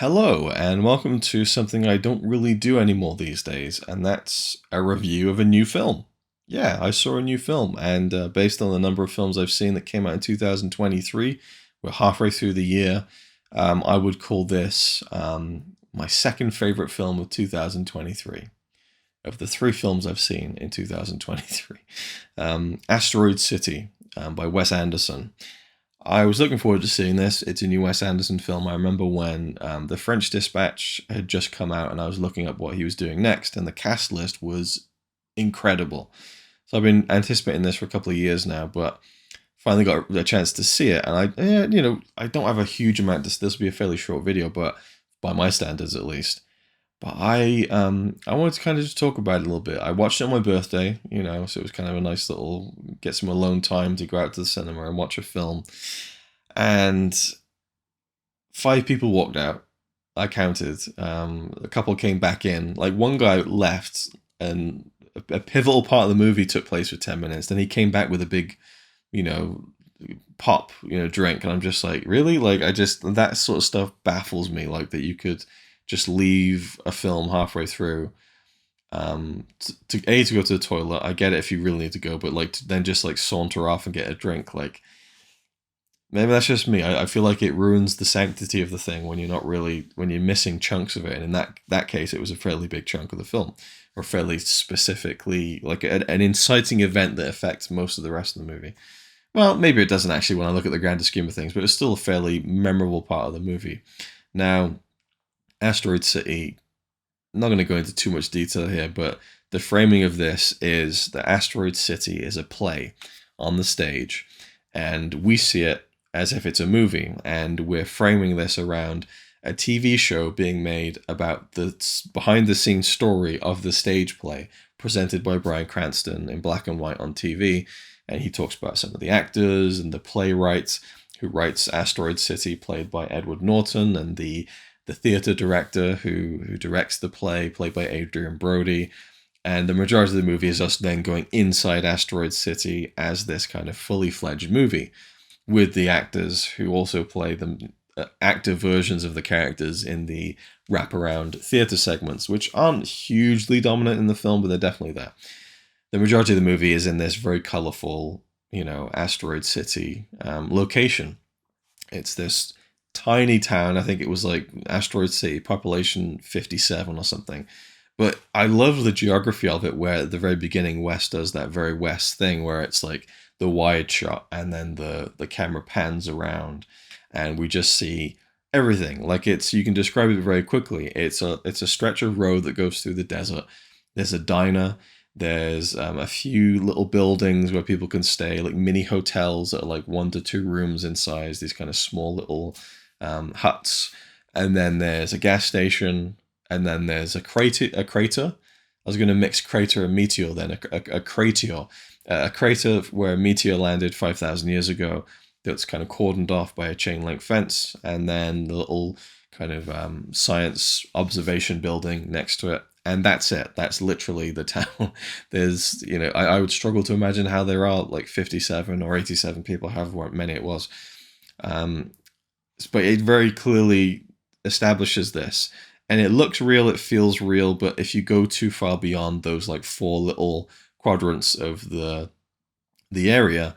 Hello, and welcome to something I don't really do anymore these days, and that's a review of a new film. Yeah, I saw a new film, and based on the number of films I've seen that came out in 2023, we're halfway through the year. I would call this my second favorite film of 2023, of the three films I've seen in 2023. Asteroid City by Wes Anderson. I was looking forward to seeing this. It's a new Wes Anderson film. I remember when The French Dispatch had just come out and I was looking up what he was doing next, and the cast list was incredible. So I've been anticipating this for a couple of years now, but finally got a chance to see it. And I don't have a huge amount. This will be a fairly short video, but by my standards at least. But I wanted to kind of just talk about it a little bit. I watched it on my birthday, so it was kind of a nice little get some alone time to go out to the cinema and watch a film. And five people walked out. I counted. A couple came back in. Like one guy left, and a pivotal part of the movie took place for 10 minutes. Then he came back with a big, you know, pop, drink, and I'm just like, really? Like that sort of stuff baffles me. Like that you could just leave a film halfway through to go to the toilet. I get it if you really need to go, but then just saunter off and get a drink. Like maybe that's just me. I feel like it ruins the sanctity of the thing when you're missing chunks of it. And in that case, it was a fairly big chunk of the film, or fairly specifically like an inciting event that affects most of the rest of the movie. Well, maybe it doesn't actually when I look at the grander scheme of things, but it's still a fairly memorable part of the movie. Now, Asteroid City, I'm not going to go into too much detail here, but the framing of this is that Asteroid City is a play on the stage, and we see it as if it's a movie, and we're framing this around a TV show being made about the behind-the-scenes story of the stage play presented by Bryan Cranston in black and white on TV, and he talks about some of the actors and the playwright who writes Asteroid City, played by Edward Norton, and the theater director who directs the play, played by Adrian Brody. And the majority of the movie is us then going inside Asteroid City as this kind of fully fledged movie with the actors who also play the active versions of the characters in the wraparound theater segments, which aren't hugely dominant in the film, but they're definitely there. The majority of the movie is in this very colorful, Asteroid City location. It's this tiny town. I think it was like Asteroid City, population 57 or something. But I love the geography of it, where at the very beginning, Wes does that very Wes thing where it's like the wide shot and then the camera pans around and we just see everything. Like you can describe it very quickly. It's a stretch of road that goes through the desert. There's a diner. There's a few little buildings where people can stay, like mini hotels that are like 1 to 2 rooms in size, these kind of small little huts. And then there's a gas station, and then there's a crater. I was going to mix crater and meteor then, a crater. A crater where a meteor landed 5,000 years ago that's kind of cordoned off by a chain link fence, and then the little kind of science observation building next to it. And that's it. That's literally the town. There's, I would struggle to imagine how there are like 57 or 87 people, however many it was. But it very clearly establishes this. And it looks real, it feels real, but if you go too far beyond those like 4 little quadrants of the area,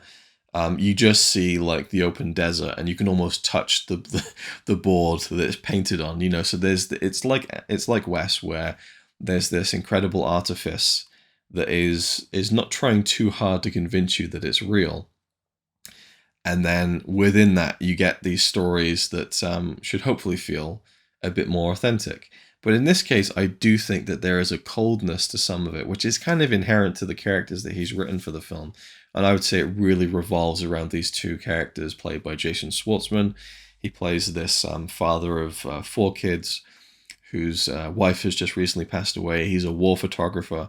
you just see like the open desert, and you can almost touch the board that it's painted on, so it's like Wes, where there's this incredible artifice that is not trying too hard to convince you that it's real. And then within that, you get these stories that should hopefully feel a bit more authentic. But in this case, I do think that there is a coldness to some of it, which is kind of inherent to the characters that he's written for the film. And I would say it really revolves around these 2 characters played by Jason Schwartzman. He plays this father of 4 kids whose wife has just recently passed away. He's a war photographer.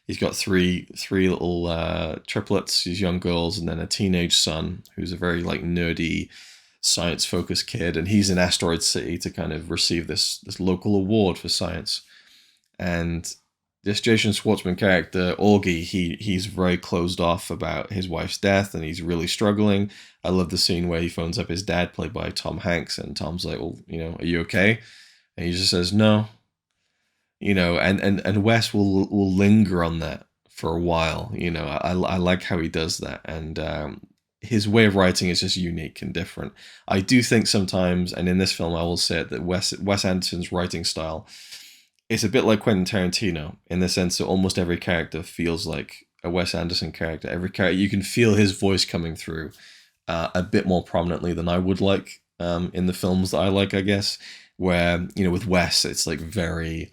He's got three little triplets, these young girls, and then a teenage son who's a very nerdy, science-focused kid. And he's in Asteroid City to kind of receive this local award for science. And this Jason Schwartzman character, Augie, he's very closed off about his wife's death, and he's really struggling. I love the scene where he phones up his dad, played by Tom Hanks, and Tom's like, well, are you okay? And he just says no, and Wes will linger on that for a while. I like how he does that, and his way of writing is just unique and different. I do think sometimes, and in this film, I will say it, that Wes Anderson's writing style is a bit like Quentin Tarantino in the sense that almost every character feels like a Wes Anderson character. Every character, you can feel his voice coming through a bit more prominently than I would like in the films that I like, I guess. Where with Wes, it's like very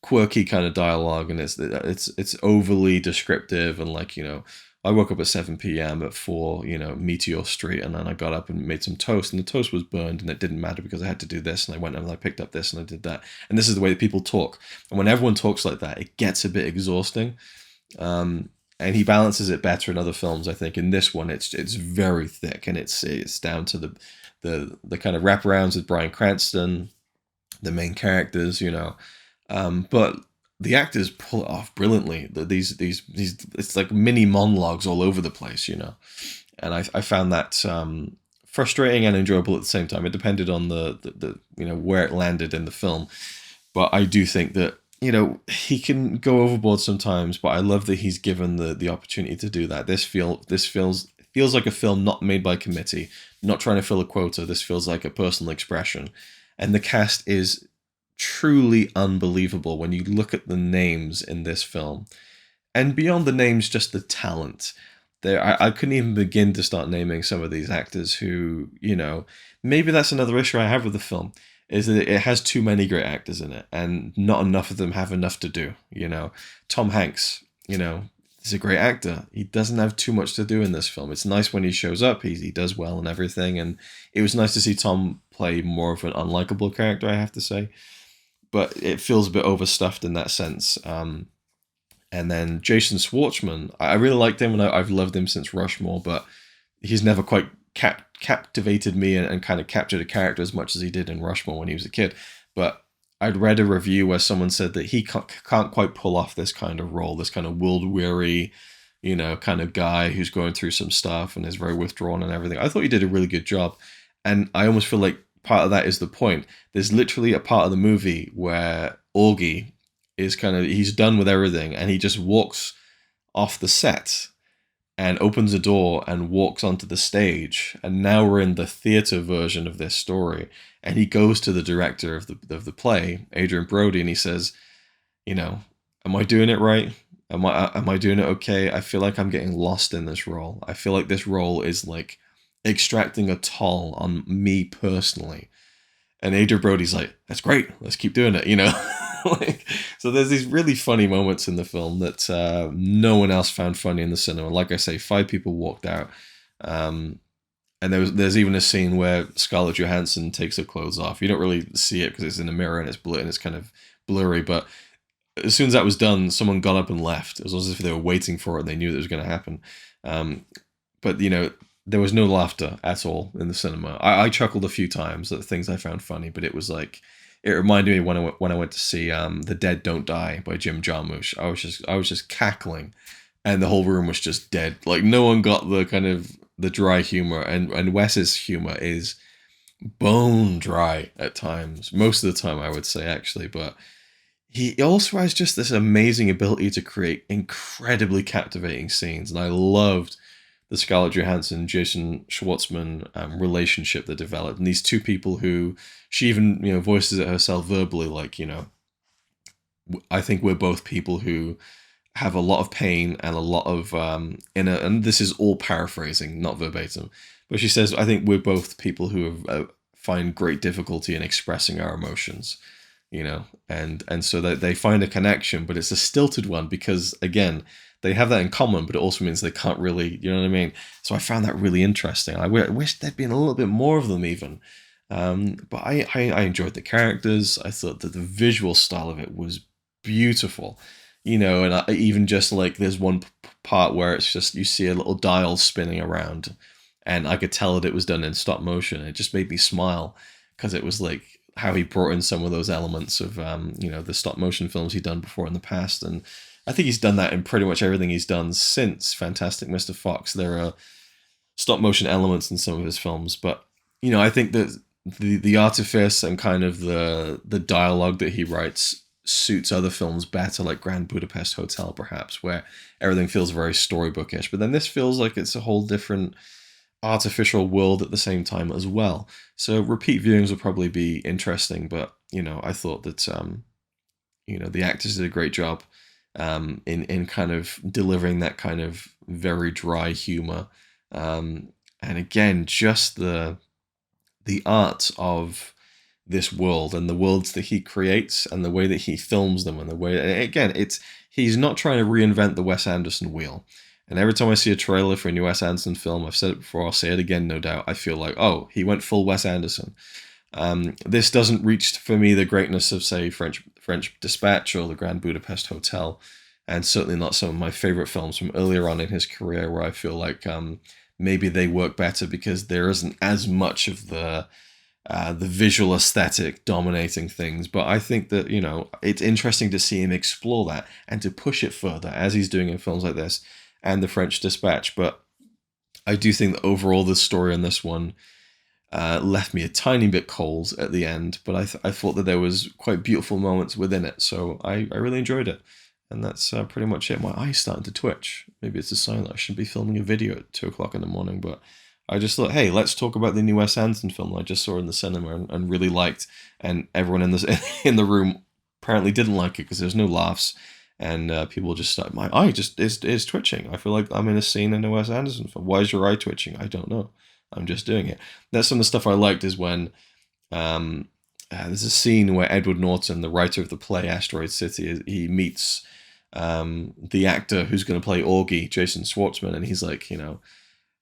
quirky kind of dialogue, and it's overly descriptive, and like I woke up at 7 p.m. at 4 Meteor Street, and then I got up and made some toast, and the toast was burned, and it didn't matter because I had to do this, and I went and I picked up this and I did that. And this is the way that people talk, and when everyone talks like that, it gets a bit exhausting. And he balances it better in other films, I think. In this one, it's very thick, and it's down to the kind of wraparounds with Bryan Cranston, the main characters, but the actors pull it off brilliantly. These it's like mini monologues all over the place, and I found that frustrating and enjoyable at the same time. It depended on the where it landed in the film, but I do think that he can go overboard sometimes. But I love that he's given the opportunity to do that. This feels like a film not made by committee, not trying to fill a quota. This feels like a personal expression, and the cast is truly unbelievable when you look at the names in this film, and beyond the names, just the talent. I couldn't even begin to start naming some of these actors who, maybe that's another issue I have with the film, is that it has too many great actors in it, and not enough of them have enough to do. Tom Hanks, is a great actor. He doesn't have too much to do in this film. It's nice when he shows up. He does well and everything, and it was nice to see Tom play more of an unlikable character, I have to say. But it feels a bit overstuffed in that sense. And then Jason Schwartzman, I really liked him, and I've loved him since Rushmore, but he's never quite captivated me and kind of captured a character as much as he did in Rushmore when he was a kid. But I'd read a review where someone said that he can't quite pull off this kind of role, this kind of world-weary, kind of guy who's going through some stuff and is very withdrawn and everything. I thought he did a really good job, and I almost feel like part of that is the point. There's literally a part of the movie where Augie is he's done with everything, and he just walks off the set and opens a door and walks onto the stage. And now we're in the theater version of this story. And he goes to the director of the play, Adrian Brody, and he says, am I doing it right? Am I doing it okay? I feel like I'm getting lost in this role. I feel like this role is like extracting a toll on me personally. And Adrian Brody's like, that's great, let's keep doing it, so there's these really funny moments in the film that no one else found funny in the cinema. Like I say, 5 people walked out, and there's even a scene where Scarlett Johansson takes her clothes off. You don't really see it because it's in a mirror and it's kind of blurry, but as soon as that was done, someone got up and left. It was as if they were waiting for it and they knew that it was going to happen. But there was no laughter at all in the cinema. I chuckled a few times at things I found funny, but it was like, it reminded me when I went to see The Dead Don't Die by Jim Jarmusch. I was just cackling, and the whole room was just dead. Like, no one got the kind of the dry humor, and Wes's humor is bone dry at times. Most of the time, I would say, actually, but he also has just this amazing ability to create incredibly captivating scenes, and I loved the Scarlett Johansson, Jason Schwartzman relationship that developed, and these two people who she even voices it herself verbally, like I think we're both people who have a lot of pain and a lot of inner, and this is all paraphrasing, not verbatim, but she says, I think we're both people who have, find great difficulty in expressing our emotions, and so that they find a connection, but it's a stilted one because, again, they have that in common, but it also means they can't really, you know what I mean? So I found that really interesting. I wish there'd been a little bit more of them even. But I enjoyed the characters. I thought that the visual style of it was beautiful, and even just like there's one part where it's just, you see a little dial spinning around, and I could tell that it was done in stop motion. It just made me smile because it was like how he brought in some of those elements of, the stop motion films he'd done before in the past. And I think he's done that in pretty much everything he's done since Fantastic Mr. Fox. There are stop motion elements in some of his films, but I think that the artifice and kind of the dialogue that he writes suits other films better, like Grand Budapest Hotel, perhaps, where everything feels very storybookish. But then this feels like it's a whole different artificial world at the same time as well. So repeat viewings will probably be interesting, but I thought that the actors did a great job in kind of delivering that kind of very dry humor. And again, just the art of this world and the worlds that he creates and the way that he films them and the way, again, he's not trying to reinvent the Wes Anderson wheel. And every time I see a trailer for a new Wes Anderson film, I've said it before, I'll say it again, no doubt, I feel like, oh, he went full Wes Anderson. This doesn't reach for me the greatness of, say, French Dispatch or the Grand Budapest Hotel, and certainly not some of my favorite films from earlier on in his career, where I feel like maybe they work better because there isn't as much of the visual aesthetic dominating things. But I think that it's interesting to see him explore that and to push it further, as he's doing in films like this and the French Dispatch. But I do think that overall the story on this one left me a tiny bit cold at the end, but I thought that there was quite beautiful moments within it, so I really enjoyed it. And that's pretty much it. My eye's starting to twitch. Maybe it's a sign that I shouldn't be filming a video at 2 o'clock in the morning, but I just thought, hey, let's talk about the new Wes Anderson film that I just saw in the cinema and really liked, and everyone in the room apparently didn't like it because there's no laughs, and people just started, my eye just is twitching. I feel like I'm in a scene in a Wes Anderson film. Why is your eye twitching? I don't know. I'm just doing it. That's some of the stuff I liked, is when there's a scene where Edward Norton, the writer of the play Asteroid City, he meets the actor who's going to play Augie, Jason Schwartzman, and he's like,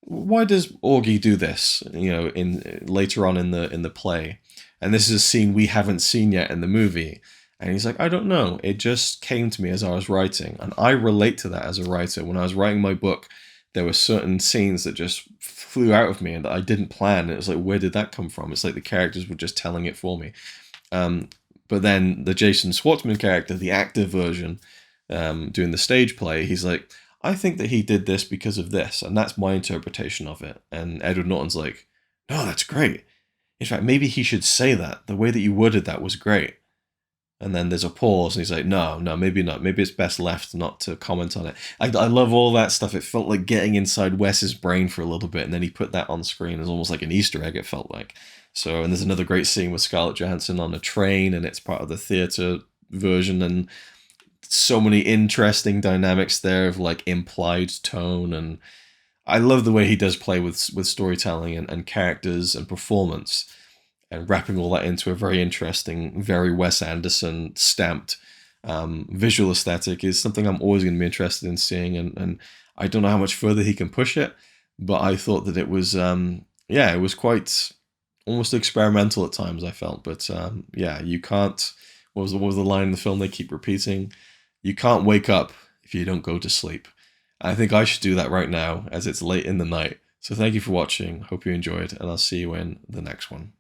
why does Augie do this? In later on in the play, and this is a scene we haven't seen yet in the movie, and he's like, I don't know. It just came to me as I was writing, and I relate to that as a writer. When I was writing my book, there were certain scenes that just flew out of me and that I didn't plan. It was like, where did that come from? It's like the characters were just telling it for me. But then the Jason Schwartzman character, the actor version, doing the stage play, he's like, I think that he did this because of this, and that's my interpretation of it. And Edward Norton's like, no, that's great. In fact, maybe he should say that. The way that you worded that was great. And then there's a pause, and he's like, no, maybe not. Maybe it's best left not to comment on it. I love all that stuff. It felt like getting inside Wes's brain for a little bit, and then he put that on screen. It was almost like an Easter egg, it felt like. So, and there's another great scene with Scarlett Johansson on a train, and it's part of the theatre version, and so many interesting dynamics there of like implied tone. And I love the way he does play with storytelling and characters and performance, and wrapping all that into a very interesting, very Wes Anderson stamped visual aesthetic is something I'm always going to be interested in seeing. And I don't know how much further he can push it, but I thought that it was, it was quite almost experimental at times, I felt. But you can't, what was the line in the film they keep repeating? You can't wake up if you don't go to sleep. I think I should do that right now, as it's late in the night. So thank you for watching. Hope you enjoyed, and I'll see you in the next one.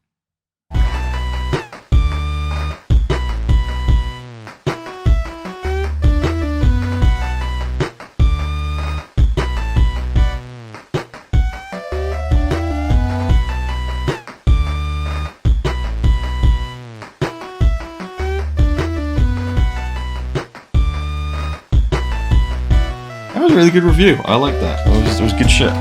That was a really good review. I like that. It was good shit.